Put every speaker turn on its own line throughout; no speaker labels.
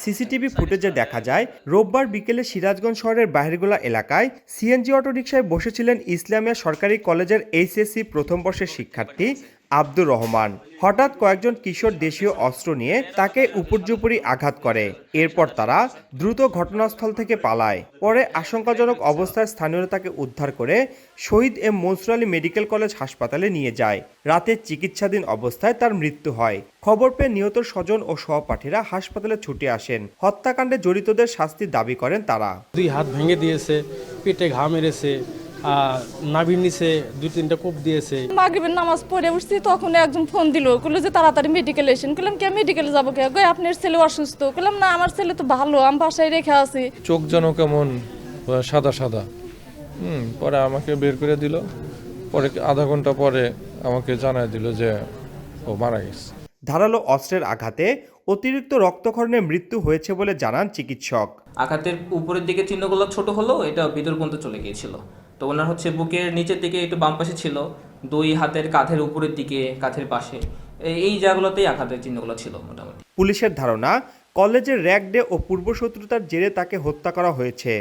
CCTV ফুটেজে দেখা যায় রোববার বিকেলে সিরাজগঞ্জ শহরের বাহিরগোলা এলাকায় সিএনজি অটোরিকশায় বসেছিলেন ইসলামিয়া সরকারি কলেজের এইচএসসি প্রথম বর্ষের শিক্ষার্থী আব্দুর রহমান। হঠাৎ কয়েকজন কিশোর দেশীয় অস্ত্র নিয়ে তাকে উপর্যুপরি আঘাত করে। এরপর তারা দ্রুত ঘটনাস্থল থেকে পালায়। পরে আশঙ্কাজনক অবস্থায় স্থানীয়রা তাকে উদ্ধার করে Shaheed M Mansur Ali medical college হাসপাতালে নিয়ে যায়। রাতে চিকিৎসাধীন অবস্থায় তার মৃত্যু হয়। খবর পেয়ে নিহত স্বজন ও সহপাঠীরা হাসপাতালে ছুটে আসেন। হত্যাকাণ্ডে জড়িতদের শাস্তির দাবি করেন তারা।
2 হাত ভেঙে দিয়েছে, পেটে ঘা মেরেছে, নাভির নিচে 2-3টা কোপ দিয়েছে।
মাগরিবের নামাজ পড়ে উঠছি, তখন একজন ফোন দিল, বললো যে তাড়াতাড়ি মেডিকেলে এসেন। বললাম কে মেডিকেলে যাবো কে? আপনার ছেলে অসুস্থ। বললাম না, আমার ছেলে তো ভালো, আমি বাসায় রেখে আছি।
চোখ যেন কেমন সাদা সাদা। পরে আমাকে বের করে দিল। পরে আধা ঘন্টা পরে আমাকে জানায় দিল যে ও মারা গেছে।
ধারালো অস্ত্রের আঘাতে অতিরিক্ত রক্তক্ষরণে মৃত্যু হয়েছে বলে জানান চিকিৎসক।
আঘাতের উপরের দিকে চিহ্নগুলো ছোট হলেও এটা ভিতর পর্যন্ত চলে গিয়েছিল। তো ওনার বুকের নিচের দিকে একটু বাম পাশে ছিল, 2 হাতের কাঁধের উপরের দিকে, কাঁধের পাশে, এই জায়গাগুলোতেই আঘাতের চিহ্নগুলো ছিল মোটামুটি।
পুলিশের ধারণা কলেজের র্যাগ ডে ও পূর্বশত্রুতার জেরে তাকে হত্যা করা হয়েছে।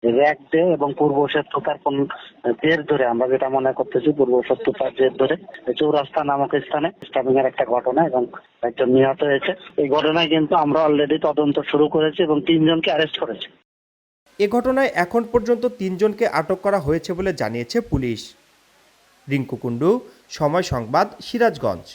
র্যাগ ডে এবং পূর্বশত্রুতার কোন জের ধরে, আমরা যেটা মনে করতেছি পূর্বশত্রুতার জের ধরে চৌরাস্তা নামক স্থানে স্টাফিং এর একটা ঘটনা এবং একজন নিহত হয়েছে। এই ঘটনায় কিন্তু আমরা অলরেডি তদন্ত শুরু করেছি এবং 3 জনকে অ্যারেস্ট করেছি।
এ ঘটনায় এখন পর্যন্ত 3 জনকে আটক করা হয়েছে বলে জানিয়েছে পুলিশ। রিঙ্কু কুণ্ডু, সময় সংবাদ, সিরাজগঞ্জ।